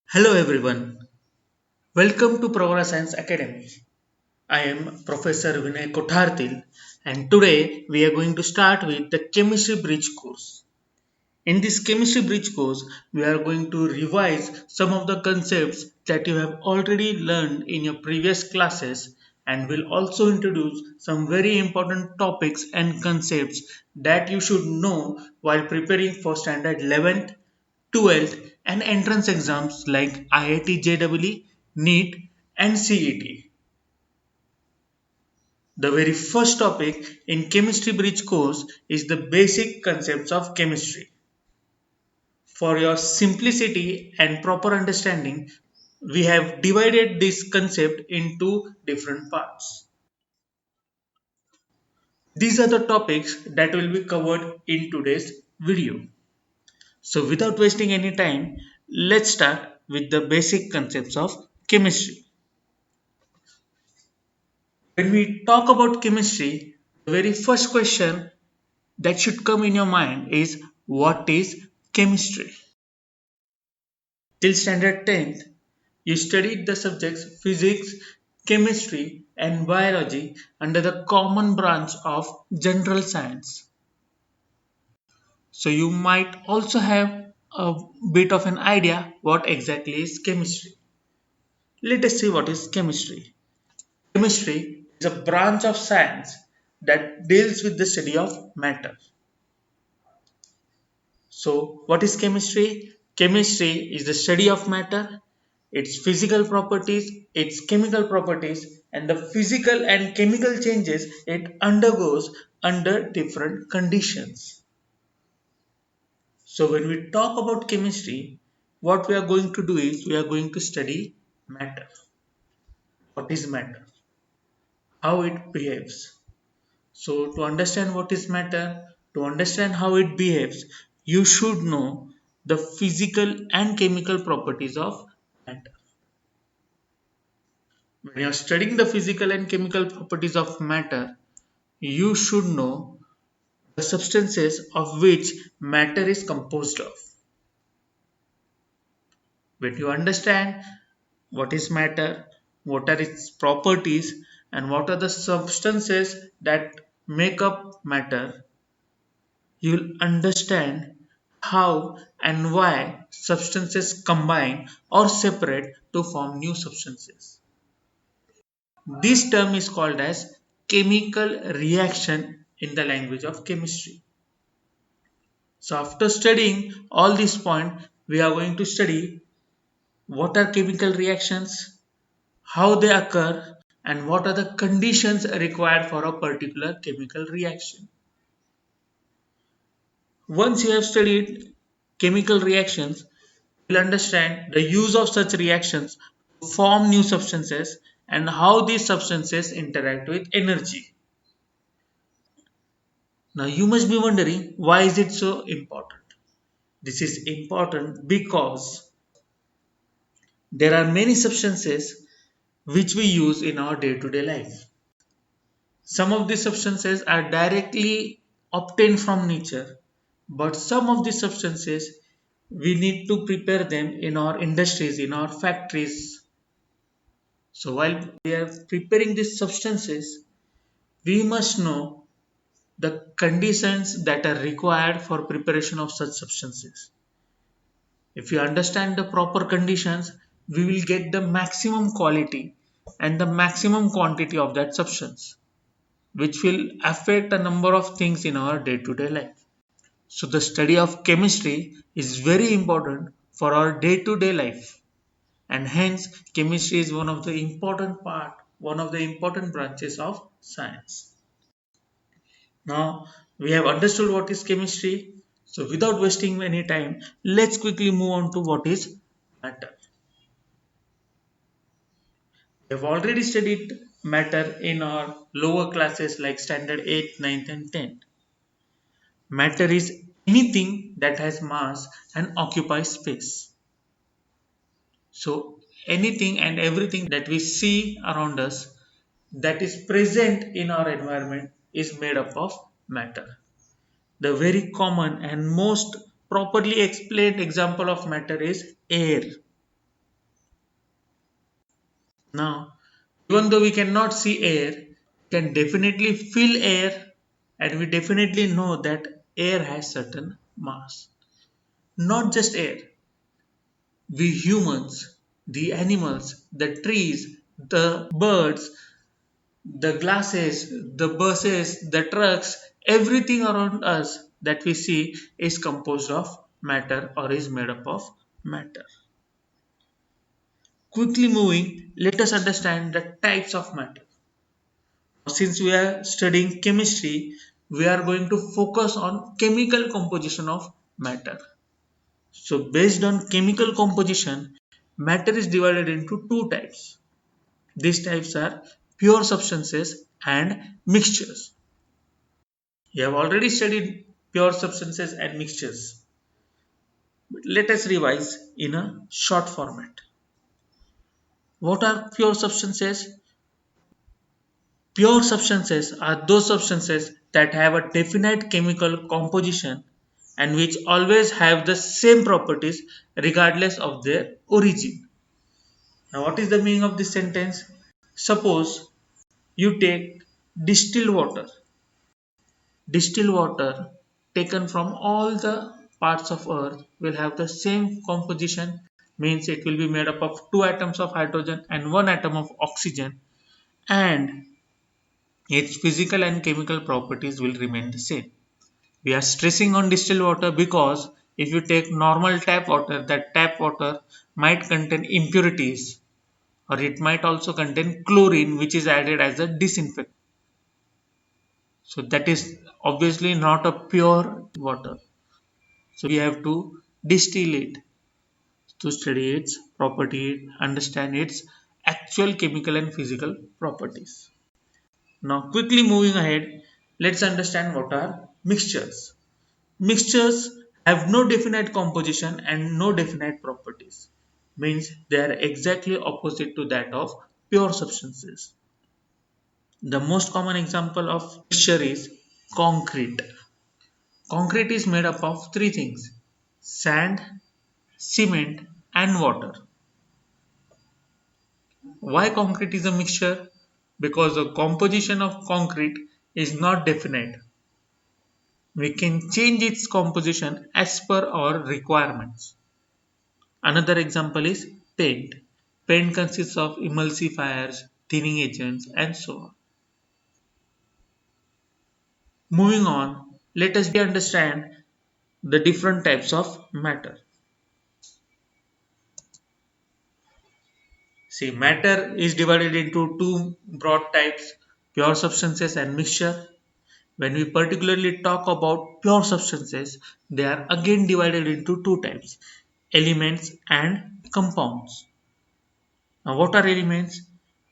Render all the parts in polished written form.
Hello everyone, welcome to Pravara Science Academy. I am Professor Vinay Kothartil and today we are going to start with the Chemistry Bridge course. In this Chemistry Bridge course, we are going to revise some of the concepts that you have already learned in your previous classes and will also introduce some very important topics and concepts that you should know while preparing for standard 11th, 12th and entrance exams like IIT JEE, NEET and CET. The very first topic in Chemistry Bridge course is the basic concepts of chemistry. For your simplicity and proper understanding, we have divided this concept into different parts. These are the topics that will be covered in today's video. So without wasting any time, let's start with the basic concepts of chemistry. When we talk about chemistry, the very first question that should come in your mind is what is chemistry? Till standard 10th, you studied the subjects physics, chemistry, and biology under the common branch of general science. So you might also have a bit of an idea what exactly is chemistry. Let us see what is chemistry. Chemistry is a branch of science that deals with the study of matter. So, what is chemistry? Chemistry is the study of matter, its physical properties, its chemical properties, and the physical and chemical changes it undergoes under different conditions. So, when we talk about chemistry, what we are going to do is we are going to study matter. What is matter? How it behaves. So, to understand what is matter, to understand how it behaves, you should know the physical and chemical properties of matter. When you are studying the physical and chemical properties of matter, you should know the substances of which matter is composed of. When you understand what is matter, what are its properties, and what are the substances that make up matter, you'll understand how and why substances combine or separate to form new substances. This term is called as chemical reaction in the language of chemistry. So after studying all these points, we are going to study what are chemical reactions, how they occur, and what are the conditions required for a particular chemical reaction. Once you have studied chemical reactions, you will understand the use of such reactions to form new substances and how these substances interact with energy. Now you must be wondering why is it so important? This is important because there are many substances which we use in our day-to-day life. Some of these substances are directly obtained from nature, but some of these substances we need to prepare them in our industries, in our factories. So while we are preparing these substances, we must know the conditions that are required for preparation of such substances. If we understand the proper conditions, we will get the maximum quality and the maximum quantity of that substance, which will affect a number of things in our day to day life. So, the study of chemistry is very important for our day to day life, and hence, chemistry is one of the important branches of science. Now, we have understood what is chemistry. So, without wasting any time, let's quickly move on to what is matter. We have already studied matter in our lower classes like standard 8, 9th, and 10th. Matter is anything that has mass and occupies space. So, anything and everything that we see around us that is present in our environment is made up of matter. The very common and most properly explained example of matter is air. Now, even though we cannot see air, we can definitely feel air, and we definitely know that air has certain mass. Not just air, we humans, the animals, the trees, the birds, the glasses, the buses, the trucks, everything around us that we see is composed of matter or is made up of matter. Quickly moving, let us understand the types of matter. Since we are studying chemistry, we are going to focus on chemical composition of matter. So, based on chemical composition, matter is divided into two types. These types are pure substances and mixtures. You have already studied pure substances and mixtures. But let us revise in a short format. What are pure substances? Pure substances are those substances that have a definite chemical composition and which always have the same properties regardless of their origin. Now, what is the meaning of this sentence? Suppose you take distilled water. Distilled water taken from all the parts of earth will have the same composition, means it will be made up of two atoms of hydrogen and one atom of oxygen, and its physical and chemical properties will remain the same. We are stressing on distilled water because if you take normal tap water, that tap water might contain impurities, or it might also contain chlorine, which is added as a disinfectant. So that is obviously not a pure water. So we have to distill it to study its property, understand its actual chemical and physical properties. Now quickly moving ahead, let's understand what are mixtures. Mixtures have no definite composition and no definite properties. Means they are exactly opposite to that of pure substances. The most common example of mixture is concrete. Concrete is made up of three things: sand, cement, and water. Why concrete is a mixture? Because the composition of concrete is not definite. We can change its composition as per our requirements. Another example is paint. Paint consists of emulsifiers, thinning agents, and so on. Moving on, let us understand the different types of matter. See, matter is divided into two broad types: pure substances and mixture. When we particularly talk about pure substances, they are again divided into two types: elements and compounds. Now, what are elements?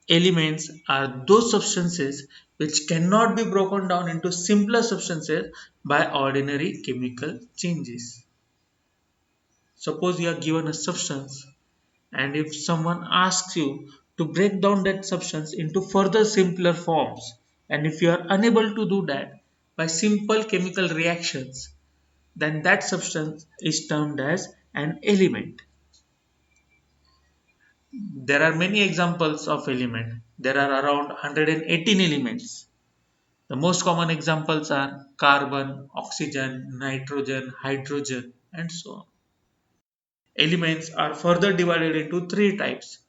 Elements are those substances which cannot be broken down into simpler substances by ordinary chemical changes. Suppose you are given a substance, and if someone asks you to break down that substance into further simpler forms, and if you are unable to do that by simple chemical reactions, then that substance is termed as an element. There are many examples of element. There are around 118 elements. The most common examples are carbon, oxygen, nitrogen, hydrogen, and so on. Elements are further divided into three types.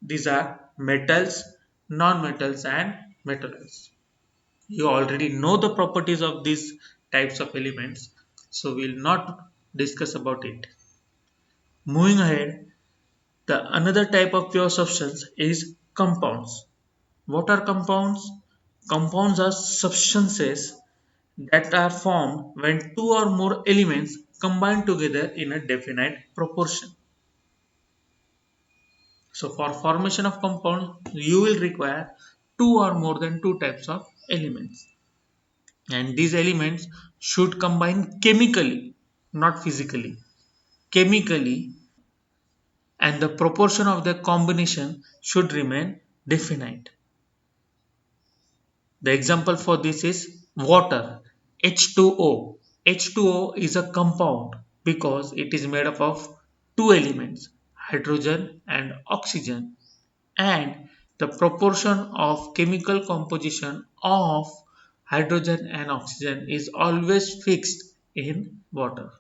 These are metals, non-metals, and metalloids. You already know the properties of these types of elements, so we will not discuss about it. Moving ahead, the another type of pure substance is compounds. What are compounds? Compounds are substances that are formed when two or more elements combine together in a definite proportion. So for formation of compound, you will require two or more than two types of elements. And these elements should combine chemically, not physically. Chemically, and the proportion of the combination should remain definite. The example for this is water, H2O. H2O is a compound because it is made up of two elements, hydrogen and oxygen. and the proportion of chemical composition of hydrogen and oxygen is always fixed in water.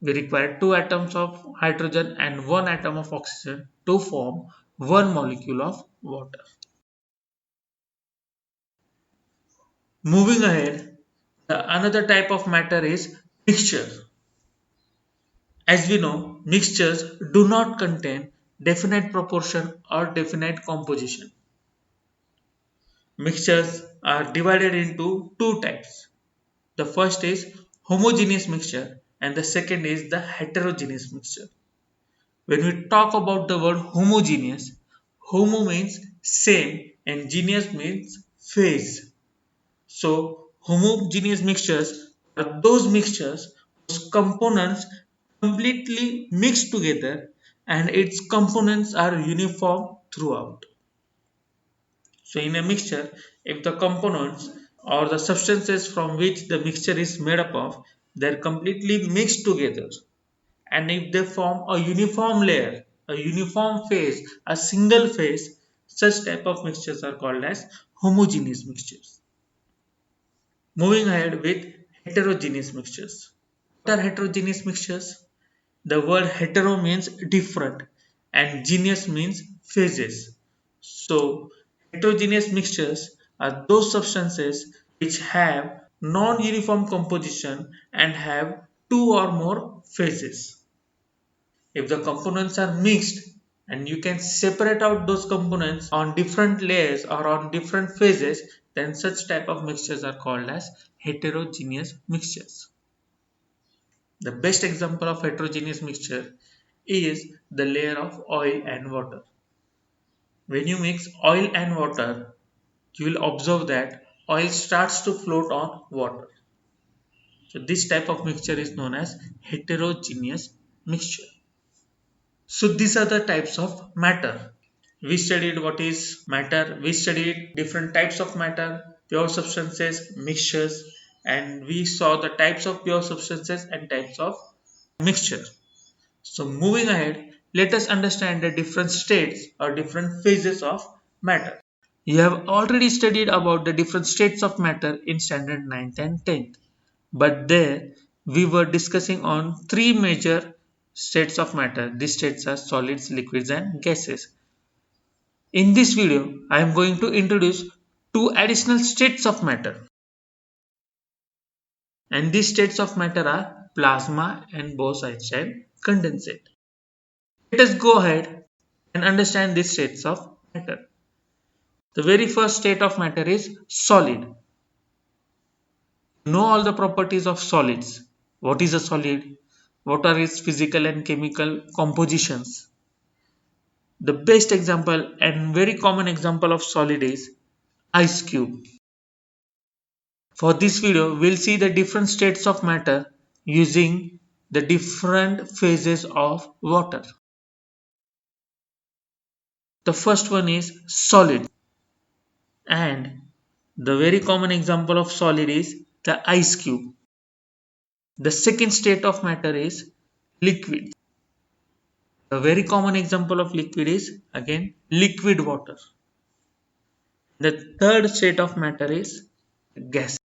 We require two atoms of hydrogen and one atom of oxygen to form one molecule of water. Moving ahead, another type of matter is mixture. As we know, mixtures do not contain definite proportion or definite composition. Mixtures are divided into two types. The first is homogeneous mixture and the second is the heterogeneous mixture. When we talk about the word homogeneous, homo means same and geneous means phase. So homogeneous mixtures are those mixtures whose components completely mixed together and its components are uniform throughout. So in a mixture, if the components or the substances from which the mixture is made up of, they're completely mixed together. And if they form a uniform layer, a uniform phase, a single phase, such type of mixtures are called as homogeneous mixtures. Moving ahead with heterogeneous mixtures. What are heterogeneous mixtures? The word hetero means different and geneous means phases. So, heterogeneous mixtures are those substances which have non-uniform composition and have two or more phases. If the components are mixed and you can separate out those components on different layers or on different phases, then such type of mixtures are called as heterogeneous mixtures. The best example of heterogeneous mixture is the layer of oil and water. When you mix oil and water, you will observe that oil starts to float on water. So this type of mixture is known as heterogeneous mixture. So these are the types of matter. We studied what is matter, we studied different types of matter, pure substances, mixtures, and we saw the types of pure substances and types of mixture. So moving ahead, let us understand the different states or different phases of matter. You have already studied about the different states of matter in standard 9th and 10th. But there we were discussing on three major states of matter. These states are solids, liquids and gases. In this video, I am going to introduce two additional states of matter. And these states of matter are plasma and Bose-Einstein condensate. Let us go ahead and understand these states of matter. The very first state of matter is solid. Know all the properties of solids. What is a solid? What are its physical and chemical compositions? The best example and very common example of solid is ice cube. For this video, we'll see the different states of matter using the different phases of water. The first one is solid, and the very common example of solid is the ice cube. The second state of matter is liquid. A very common example of liquid is again liquid water. The third state of matter is gas.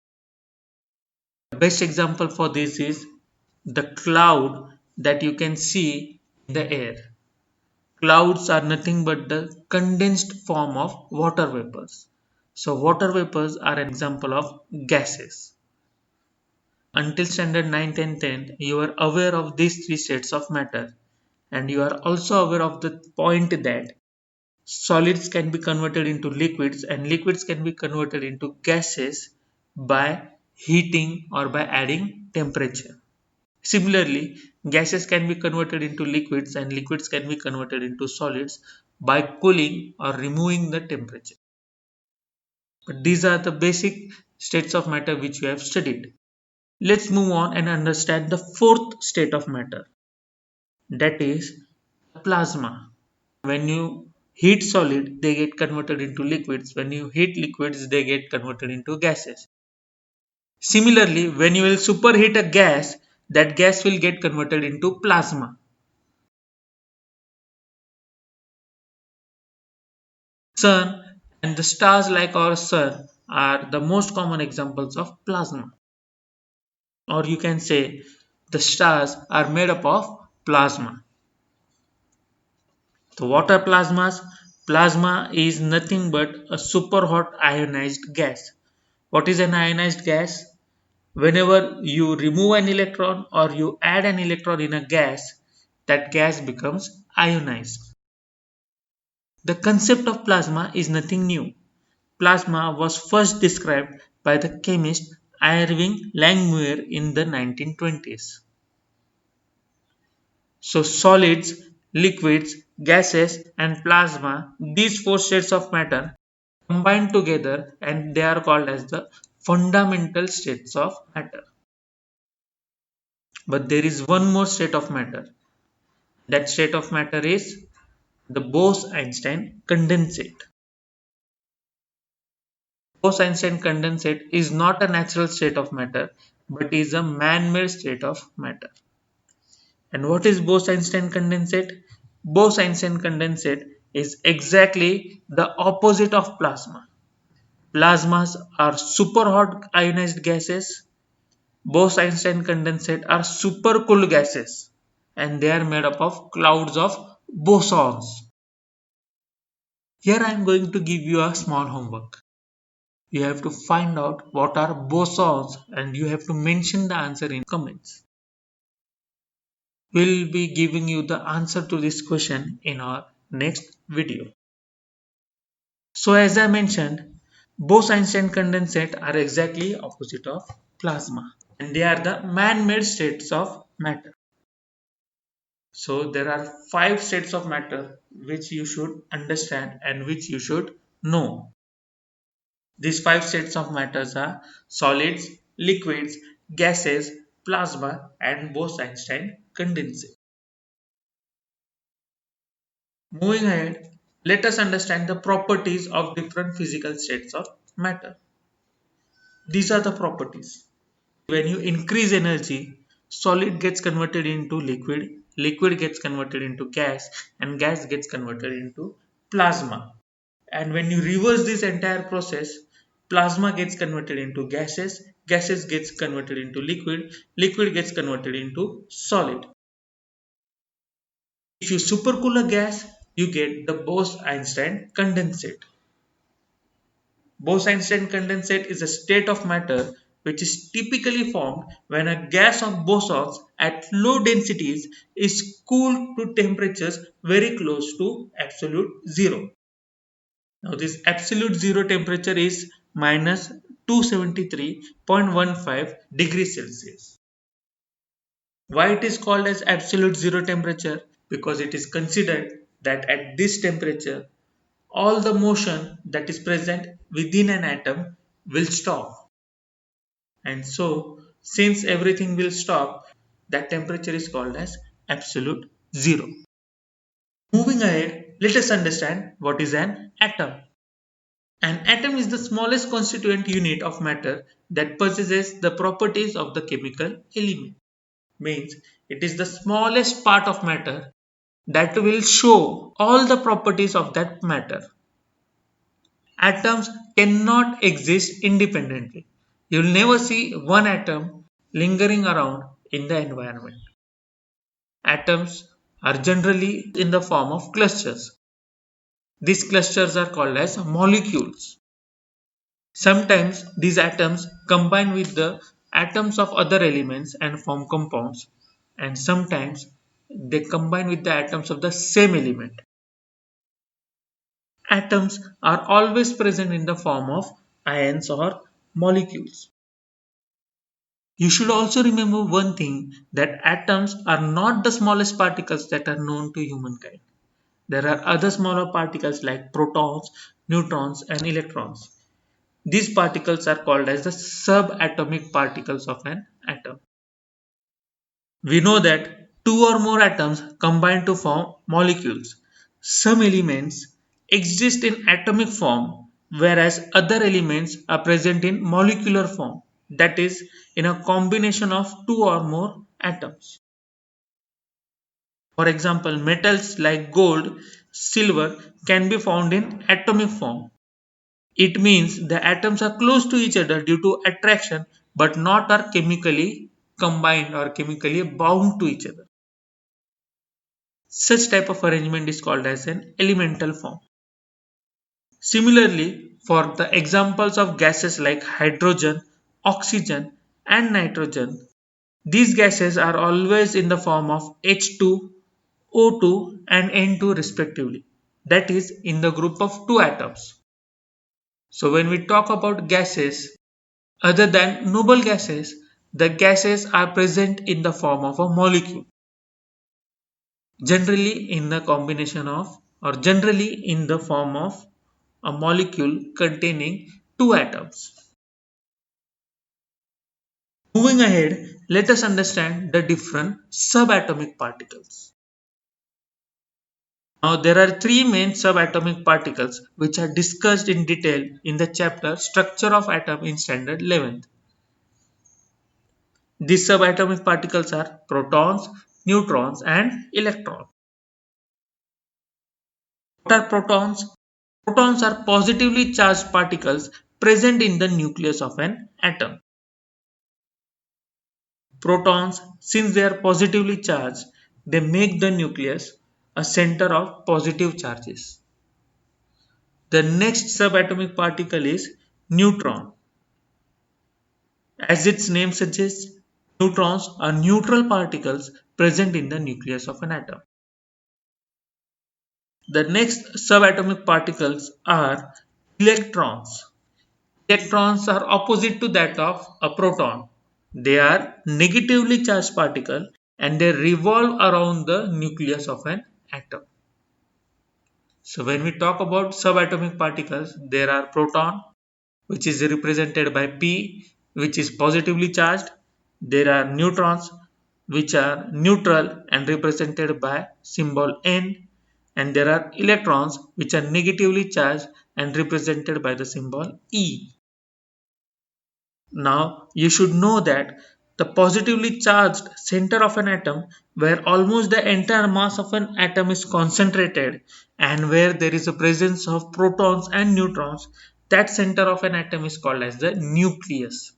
The best example for this is the cloud that you can see in the air. Clouds are nothing but the condensed form of water vapors. So water vapors are an example of gases. Until standard 9th and 10th, you are aware of these three states of matter, and you are also aware of the point that solids can be converted into liquids and liquids can be converted into gases by heating or by adding temperature. Similarly, gases can be converted into liquids and liquids can be converted into solids by cooling or removing the temperature. But these are the basic states of matter which we have studied. Let's move on and understand the fourth state of matter, that is plasma. When you heat solid, they get converted into liquids. When you heat liquids, they get converted into gases. Similarly, when you will superheat a gas, that gas will get converted into plasma. Sun and the stars like our sun are the most common examples of plasma. Or you can say the stars are made up of plasma. The water plasmas, plasma is nothing but a super hot ionized gas. What is an ionized gas? Whenever you remove an electron or you add an electron in a gas, that gas becomes ionized. The concept of plasma is nothing new. Plasma was first described by the chemist Irving Langmuir in the 1920s. So solids, liquids, gases and plasma, these four states of matter combine together and they are called as the fundamental states of matter. But there is one more state of matter. That state of matter is the Bose-Einstein condensate. Bose-Einstein condensate is not a natural state of matter but is a man-made state of matter. And what is Bose-Einstein condensate? Bose-Einstein condensate is exactly the opposite of plasma. Plasmas are super hot ionized gases. Bose-Einstein condensate are super cool gases and they are made up of clouds of bosons. Here I am going to give you a small homework. You have to find out what are bosons and you have to mention the answer in comments. We'll be giving you the answer to this question in our next video. So as I mentioned, Bose-Einstein condensate are exactly opposite of plasma and they are the man-made states of matter. So there are 5 states of matter which you should understand and which you should know. These 5 states of matters are solids, liquids, gases, plasma and Bose-Einstein condensate. Moving ahead, let us understand the properties of different physical states of matter. These are the properties. When you increase energy, solid gets converted into liquid, liquid gets converted into gas, and gas gets converted into plasma. And when you reverse this entire process, plasma gets converted into gases, gases gets converted into liquid, liquid gets converted into solid. If you supercool a gas, you get the Bose-Einstein condensate. Bose-Einstein condensate is a state of matter which is typically formed when a gas of bosons at low densities is cooled to temperatures very close to absolute zero. Now this absolute zero temperature is minus 273.15 degrees Celsius. Why it is called as absolute zero temperature? Because it is considered that at this temperature all the motion that is present within an atom will stop. And so since everything will stop, that temperature is called as absolute zero. Moving ahead, let us understand what is an atom. An atom is the smallest constituent unit of matter that possesses the properties of the chemical element. Means it is the smallest part of matter that will show all the properties of that matter. Atoms cannot exist independently. You will never see one atom lingering around in the environment. Atoms are generally in the form of clusters. These clusters are called as molecules. Sometimes these atoms combine with the atoms of other elements and form compounds, and sometimes they combine with the atoms of the same element. Atoms are always present in the form of ions or molecules. You should also remember one thing, that atoms are not the smallest particles that are known to humankind. There are other smaller particles like protons, neutrons and electrons. These particles are called as the subatomic particles of an atom. We know that two or more atoms combine to form molecules. Some elements exist in atomic form, whereas other elements are present in molecular form, that is, in a combination of two or more atoms. For example, metals like gold silver can be found in atomic form. It means the atoms are close to each other due to attraction but not are chemically combined or chemically bound to each other. Such type of arrangement is called as an elemental form. Similarly, for the examples of gases like hydrogen, oxygen and nitrogen, these gases are always in the form of H2, O2 and N2 respectively. That is in the group of two atoms. So when we talk about gases, other than noble gases, the gases are present in the form of a molecule. Generally in the combination of or generally in the form of a molecule containing two atoms. Moving ahead, let us understand the different subatomic particles. Now, there are three main subatomic particles which are discussed in detail in the chapter Structure of Atom in Standard 11th. These subatomic particles are protons, neutrons, and electrons. What are protons? Protons are positively charged particles present in the nucleus of an atom. Protons, since they are positively charged, they make the nucleus a center of positive charges. The next subatomic particle is neutron. As its name suggests, neutrons are neutral particles present in the nucleus of an atom. The next subatomic particles are electrons. Electrons are opposite to that of a proton. They are negatively charged particle and they revolve around the nucleus of an atom. So when we talk about subatomic particles, there are proton, which is represented by P, which is positively charged. There are neutrons, which are neutral and represented by symbol N. And there are electrons, which are negatively charged and represented by the symbol E. Now, you should know that the positively charged center of an atom, where almost the entire mass of an atom is concentrated and where there is a presence of protons and neutrons, that center of an atom is called as the nucleus.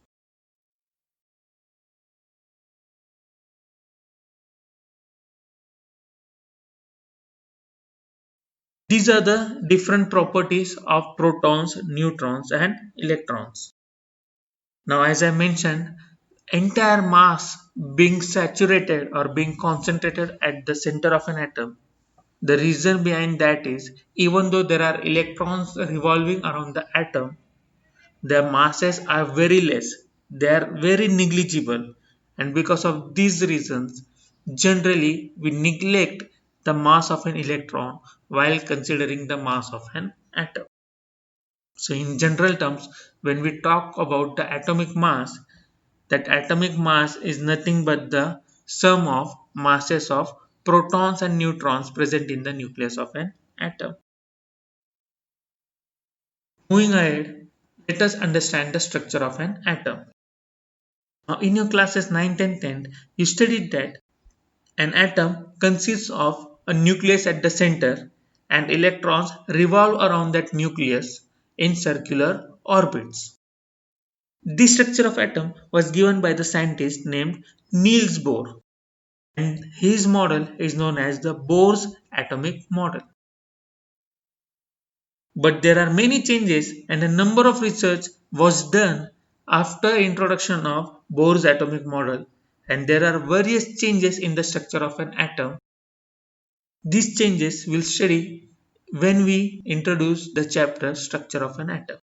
These are the different properties of protons, neutrons, and electrons. Now, as I mentioned, entire mass being saturated or being concentrated at the center of an atom. The reason behind that is even though there are electrons revolving around the atom, their masses are very less. They are very negligible. And because of these reasons, generally we neglect the mass of an electron while considering the mass of an atom. So in general terms, when we talk about the atomic mass, that atomic mass is nothing but the sum of masses of protons and neutrons present in the nucleus of an atom. Moving ahead, let us understand the structure of an atom. Now, in your classes 9, 10, 10, you studied that an atom consists of a nucleus at the center and electrons revolve around that nucleus in circular orbits. This structure of atom was given by the scientist named Niels Bohr, and his model is known as the Bohr's atomic model. But there are many changes and a number of research was done after introduction of Bohr's atomic model, and there are various changes in the structure of an atom. These changes we'll study when we introduce the chapter Structure of an Atom.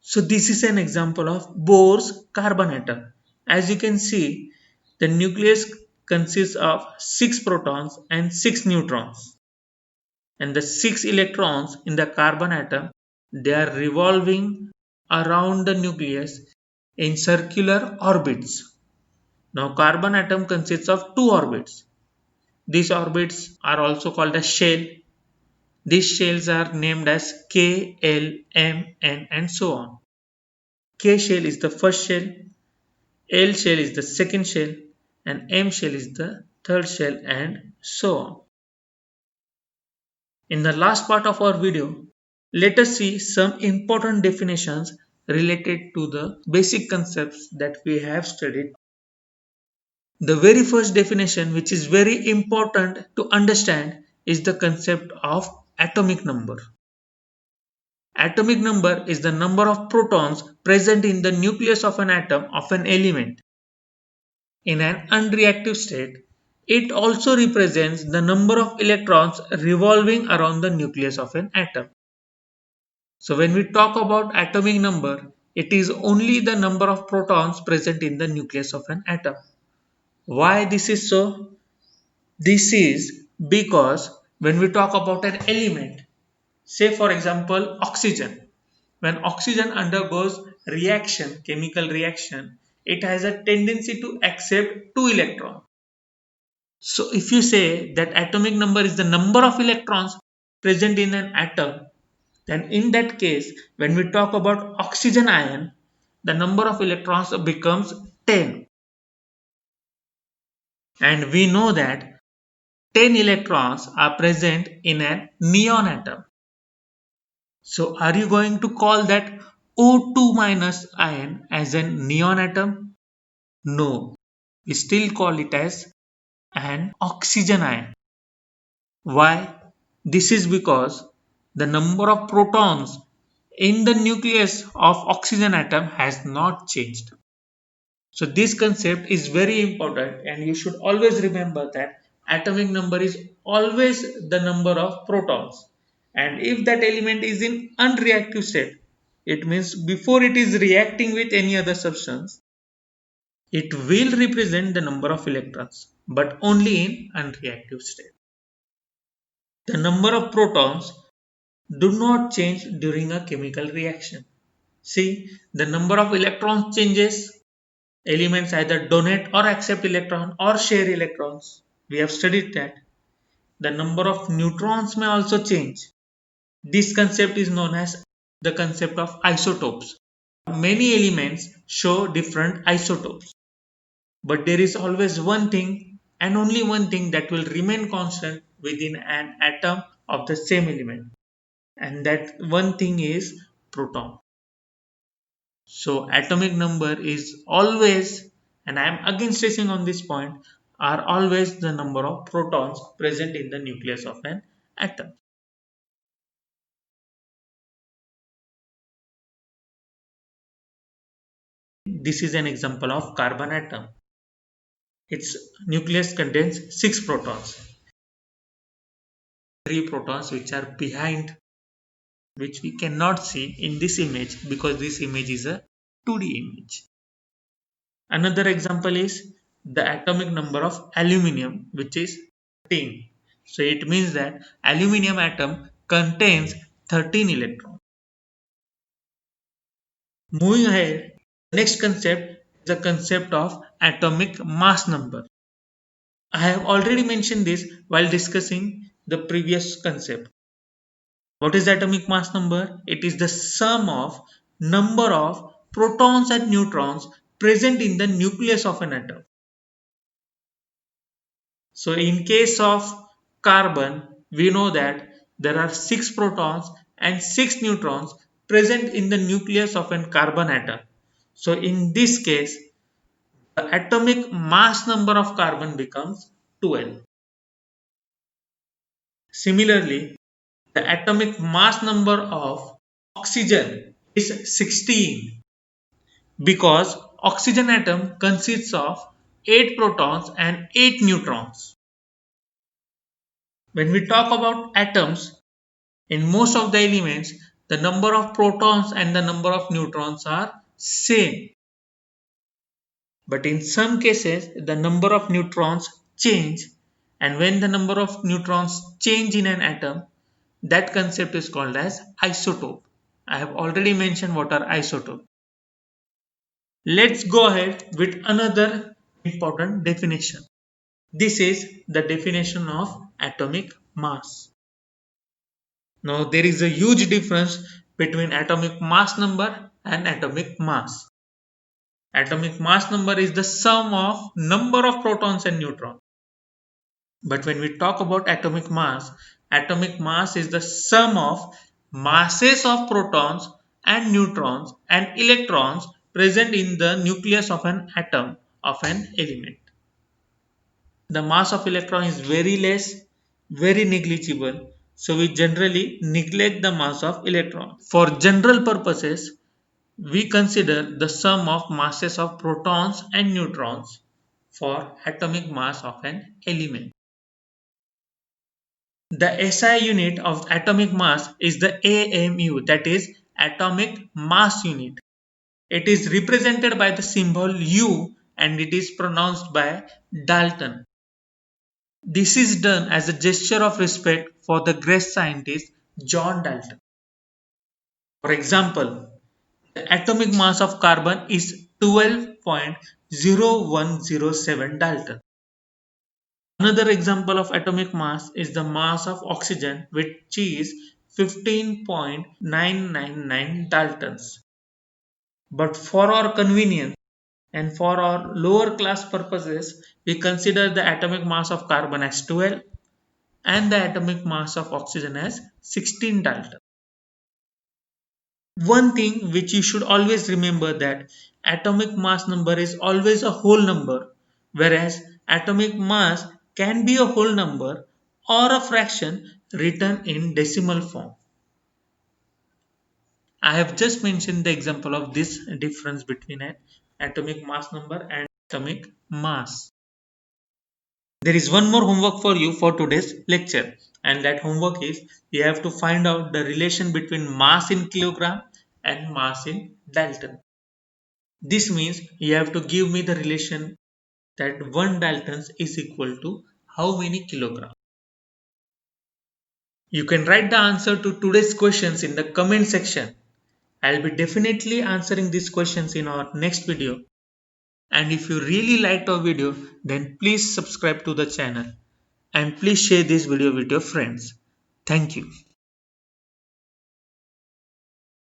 So this is an example of Bohr's carbon atom. As you can see, the nucleus consists of 6 protons and 6 neutrons. And the 6 electrons in the carbon atom, they are revolving around the nucleus in circular orbits. Now carbon atom consists of 2 orbits. These orbits are also called as shell. These shells are named as K, L, M, N and so on. K shell is the first shell, L shell is the second shell and M shell is the third shell and so on. In the last part of our video, let us see some important definitions related to the basic concepts that we have studied. The very first definition, which is very important to understand, is the concept of atomic number. Atomic number is the number of protons present in the nucleus of an atom of an element. In an unreactive state, it also represents the number of electrons revolving around the nucleus of an atom. So when we talk about atomic number, it is only the number of protons present in the nucleus of an atom. Why this is so? This is because when we talk about an element, say for example oxygen, when oxygen undergoes reaction, chemical reaction, it has a tendency to accept two electrons. So if you say that atomic number is the number of electrons present in an atom, then in that case, when we talk about oxygen ion, the number of electrons becomes 10. And we know that 10 electrons are present in an neon atom. So are you going to call that O2 minus ion as a neon atom? No, we still call it as an oxygen ion. Why? This is because the number of protons in the nucleus of oxygen atom has not changed. So this concept is very important and you should always remember that atomic number is always the number of protons. And if that element is in unreactive state, it means before it is reacting with any other substance, it will represent the number of electrons, but only in unreactive state. The number of protons do not change during a chemical reaction. See, the number of electrons changes. Elements either donate or accept electron or share electrons. We have studied that. The number of neutrons may also change. This concept is known as the concept of isotopes. Many elements show different isotopes. But there is always one thing and only one thing that will remain constant within an atom of the same element. And that one thing is proton. So atomic number is always, and I am again stressing on this point, are always the number of protons present in the nucleus of an atom. This is an example of carbon atom. Its nucleus contains 6 protons. 3 protons which are behind, which we cannot see in this image because this image is a 2D image. Another example is the atomic number of aluminium, which is 13. So it means that aluminium atom contains 13 electrons. Moving ahead, next concept is the concept of atomic mass number. I have already mentioned this while discussing the previous concept. What is atomic mass number? It is the sum of number of protons and neutrons present in the nucleus of an atom. So in case of carbon, we know that there are 6 protons and 6 neutrons present in the nucleus of a carbon atom. So in this case, the atomic mass number of carbon becomes 12. Similarly, the atomic mass number of oxygen is 16 because oxygen atom consists of 8 protons and 8 neutrons. When we talk about atoms, in most of the elements, the number of protons and the number of neutrons are same. But in some cases, the number of neutrons change, and when the number of neutrons change in an atom, that concept is called as isotope. I have already mentioned what are isotopes. Let's go ahead with another important definition. This is the definition of atomic mass. Now there is a huge difference between atomic mass number and atomic mass. Atomic mass number is the sum of number of protons and neutrons. But when we talk about atomic mass, Atomic mass is the sum of masses of protons and neutrons and electrons present in the nucleus of an atom of an element. The mass of electron is very less, very negligible, so we generally neglect the mass of electron. For general purposes, we consider the sum of masses of protons and neutrons for atomic mass of an element. The SI unit of atomic mass is the AMU, that is atomic mass unit. It is represented by the symbol U and it is pronounced by Dalton. This is done as a gesture of respect for the great scientist John Dalton. For example, the atomic mass of carbon is 12.0107 Dalton. Another example of atomic mass is the mass of oxygen, which is 15.999 Daltons. But for our convenience and for our lower class purposes, we consider the atomic mass of carbon as 12 and the atomic mass of oxygen as 16 Dalton. One thing which you should always remember that atomic mass number is always a whole number, whereas atomic mass can be a whole number or a fraction written in decimal form. I have just mentioned the example of this difference between an atomic mass number and atomic mass. There is one more homework for you for today's lecture, and that homework is you have to find out the relation between mass in kilogram and mass in Dalton. This means you have to give me the relation that 1 Daltons is equal to how many kilograms. You can write the answer to today's questions in the comment section. I'll be definitely answering these questions in our next video. And if you really liked our video, then please subscribe to the channel and please share this video with your friends. Thank you.